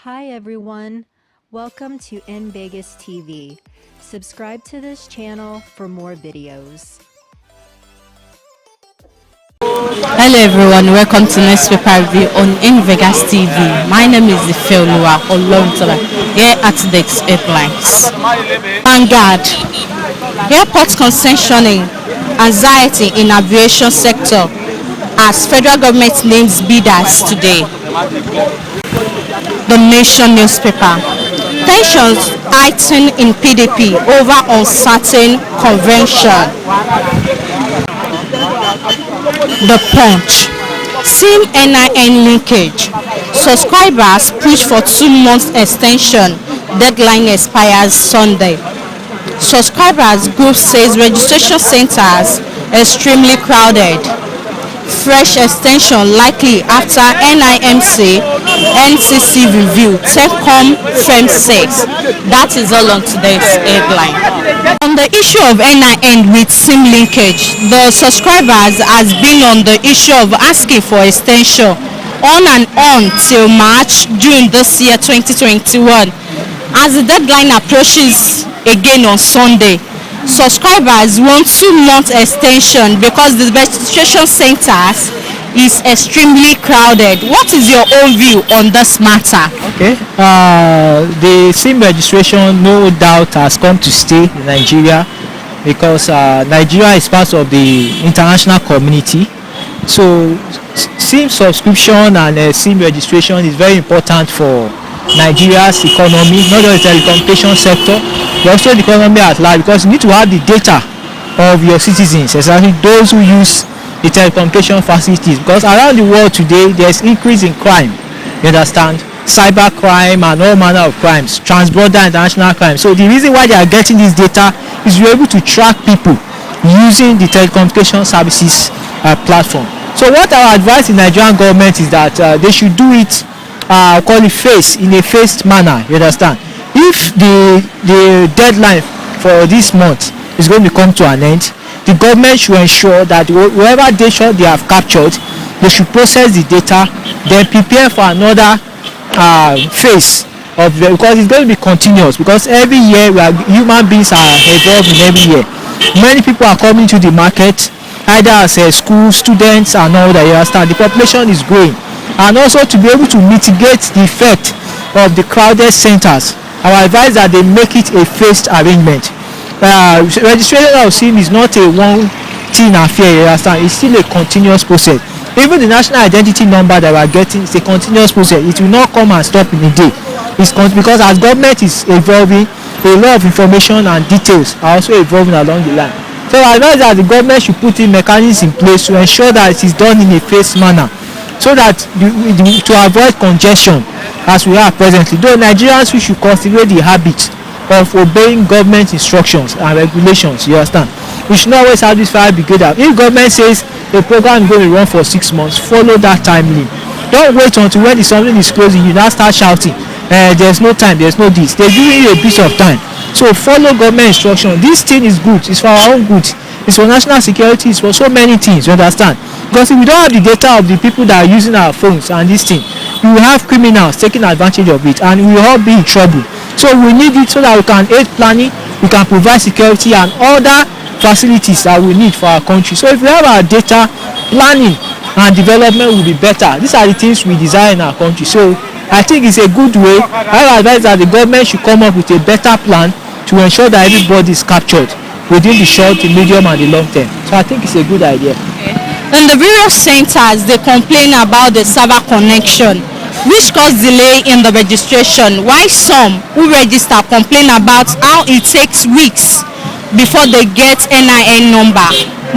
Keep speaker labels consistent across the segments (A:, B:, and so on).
A: Hi everyone, welcome to In Vegas TV. Subscribe to this channel for more videos.
B: Hello everyone, welcome to newspaper review on In Vegas TV. My name is Ifeoluwa Oloruntola. Here at the headlines. Vanguard. Airport concessioning, anxiety in aviation sector as federal government names bidders today. The Nation newspaper. Tensions heighten in PDP over uncertain convention. The Punch. SIM NIN linkage. Subscribers push for 2 months extension. Deadline expires Sunday. Subscribers group says registration centers extremely crowded. Fresh extension likely after NIMC NCC review. TechCom firm says. That is all on today's headline. On the issue of NIN with SIM linkage, the subscribers has been on the issue of asking for extension on and on till March, June this year 2021. As the deadline approaches again on Sunday, subscribers want 2 months extension because the registration centers is extremely crowded. What is your own view on this matter?
C: Okay, the SIM registration no doubt has come to stay in Nigeria because Nigeria is part of the international community. So SIM subscription and SIM registration is very important for Nigeria's economy, not just the telecommunication sector, but also the economy at large, because you need to have the data of your citizens, especially those who use the telecommunication facilities, because around the world today there's increase in crime, you understand, cyber crime and all manner of crimes, transborder international crime. So the reason why they are getting this data is you're able to track people using the telecommunication services platform. So what our advice in Nigerian government is that they should do it call it in a phased manner, you understand. If the deadline for this month is going to come to an end, the government should ensure that whatever data they have captured, they should process the data, then prepare for another phase of because it's going to be continuous, because every year human beings are evolving every year. Many people are coming to the market either as school students and all that, you understand. The population is growing, and also to be able to mitigate the effect of the crowded centers, our advice that they make it a phased arrangement. Registration of SIM is not a one thing affair, you understand. It's still a continuous process. Even the national identity number that we are getting is a continuous process. It will not come and stop in a day. It's because as government is evolving, a lot of information and details are also evolving along the line. So I advise that the government should put in mechanisms in place to ensure that it is done in a phased manner, so that to avoid congestion as we are presently. Though Nigerians, we should cultivate the habit of obeying government instructions and regulations, you understand. We should not always have this fire brigade out. If government says a program is going to run for 6 months, follow that timeline. Don't wait until when something is closing you now start shouting there's no time, there's no this. They're giving you a bit of time, so follow government instruction. This thing is good, it's for our own good, it's for national security, it's for so many things, you understand. Because if we don't have the data of the people that are using our phones and this thing, we will have criminals taking advantage of it and we will all be in trouble. So we need it so that we can aid planning, we can provide security and other facilities that we need for our country. So if we have our data, planning and development will be better. These are the things we desire in our country. So I think it's a good way. I advise that the government should come up with a better plan to ensure that everybody is captured within the short, the medium and the long term. So I think it's a good idea.
B: In the various centers, they complain about the server connection, which caused delay in the registration, while some who register complain about how it takes weeks before they get NIN number.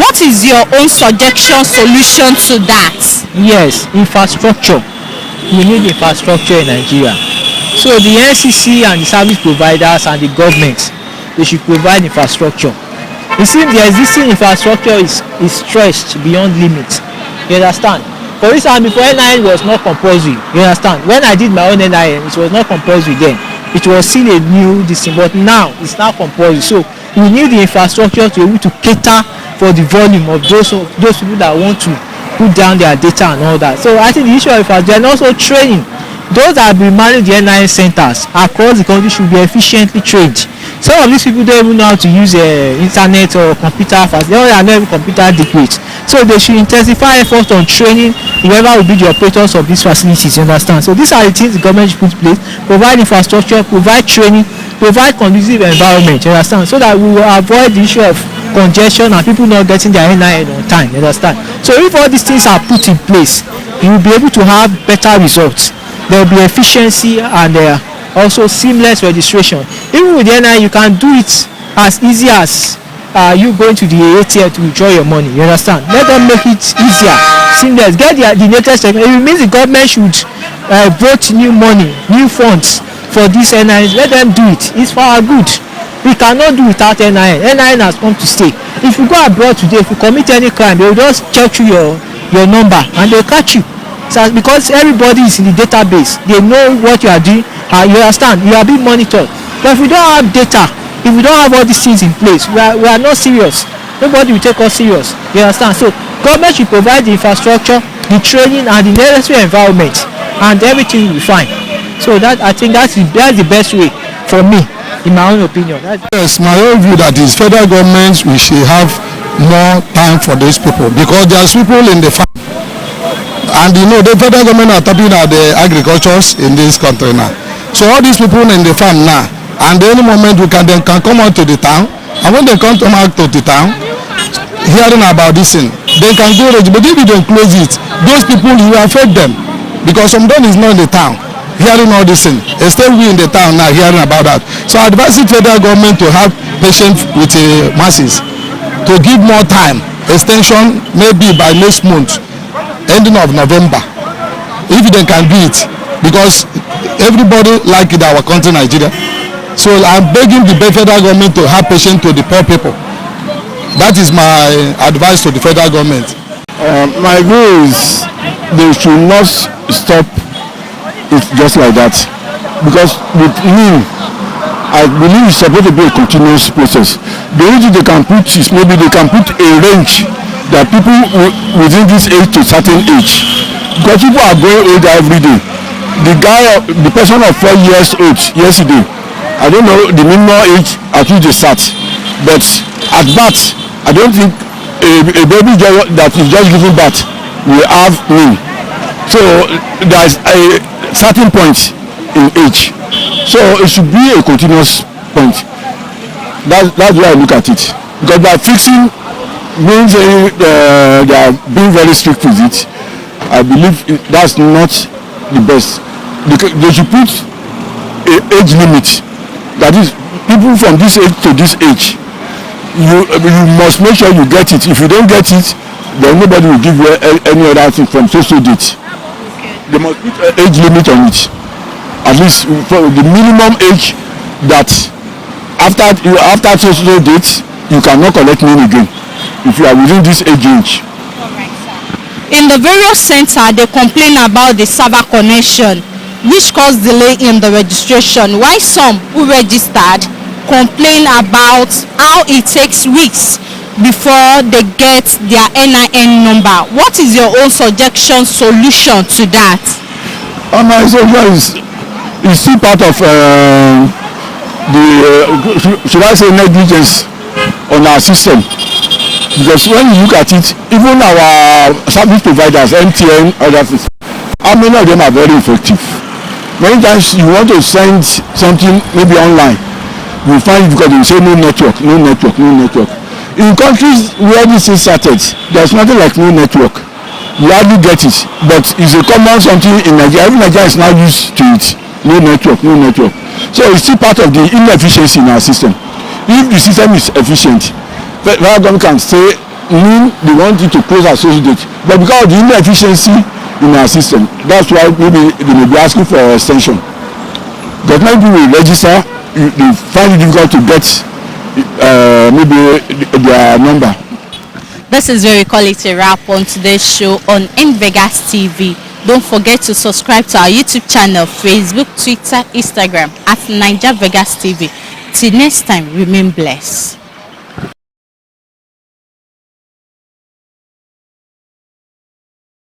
B: What is your own solution to that?
C: Yes, infrastructure. We need infrastructure in Nigeria. So the NCC and the service providers and the government, they should provide infrastructure. It seems the existing infrastructure is stretched beyond limits. You understand? For instance, before NIN was not compulsory. You understand? When I did my own NIN, it was not compulsory then. It was still a new thing, but now it's now compulsory. So we need the infrastructure to be able to cater for the volume of those people that want to put down their data and all that. So I think the issue of infrastructure and also training those that will manage the NIN centers across the country should be efficiently trained. Some of these people don't even know how to use internet or computer fast. They are not even computer literate. So they should intensify efforts on training whoever will be the operators of these facilities. You understand? So these are the things the government should put in place: provide infrastructure, provide training, provide conducive environment. You understand? So that we will avoid the issue of congestion and people not getting their NIN on time. You understand? So if all these things are put in place, you will be able to have better results. There will be efficiency and also seamless registration. Even with the NIN, you can do it as easy as you going to the ATM to withdraw your money. You understand? Let them make it easier, seamless. Get the latest technology. It means the government should vote new money, new funds for this NIN. Let them do it. It's for our good. We cannot do without NIN. NIN has come to stay. If you go abroad today, if you commit any crime, they will just check through your number and they'll catch you. So because everybody is in the database, they know what you are doing. You understand? You are being monitored. But if we don't have data, if we don't have all these things in place, we are not serious. Nobody will take us serious. You understand? So government should provide the infrastructure, the training, and the necessary environment, and everything will be fine. So that, I think that's the best way for me, in my own opinion.
D: Yes, my own view that is federal government, we should have more time for these people, because there's people in the farm, and you know the federal government are tapping at the agricultures in this country now. So all these people in the farm now, and any moment they can come out to the town, and when they come out to the town, hearing about this thing, they can go ready. But if you don't close it, those people, you affect them, because some don't is not in the town hearing all this thing. Instead, we in the town now hearing about that. So I advise the federal government to have patience with the masses, to give more time, extension maybe by next month, ending of November, if they can do it, because everybody like it our country Nigeria. So I'm begging the federal government to have patience to the poor people. That is my advice to the federal government.
E: My view is they should not stop it just like that, because with me, I believe it's supposed to be a continuous process. The only thing they can put is maybe they can put a range that people within this age to certain age, because people are growing older every day. The person of 4 years old yesterday, I don't know the minimum age at which they start, but at birth, I don't think a baby that is just giving birth will have name. So there's a certain point in age. So it should be a continuous point. That's why I look at it. Because by fixing means they are being very strict with it. I believe that's not the best. They should put an age limit. That is, people from this age to this age, you must make sure you get it. If you don't get it, then nobody will give you any other thing from so date. They must put an age limit on it. At least for the minimum age that after so date you cannot collect money again if you are within this age range.
B: In the various centers, they complain about the server connection, which caused delay in the registration, while some who registered complain about how it takes weeks before they get their NIN number. What is your own suggestion solution to that?
E: My suggestion is still part of should I say negligence on our system, because when you look at it, even our service providers, MTN, others, how many of them are very effective? Many times you want to send something maybe online, you find it because they say no network. In countries where this is started, there's nothing like no network. You hardly get it, but it's a common something in Nigeria. Every Nigeria is now used to it. No network. So it's still part of the inefficiency in our system. If the system is efficient, federal government can say they want it to close associate, but because of the inefficiency in our system, that's why maybe they may be asking for extension. Government will register, they find it difficult to get maybe their number.
B: This is where we call it a wrap on today's show on Vegas TV. Don't forget to subscribe to our YouTube channel, Facebook, Twitter, Instagram at Niger Vegas TV. Till next time, remain blessed.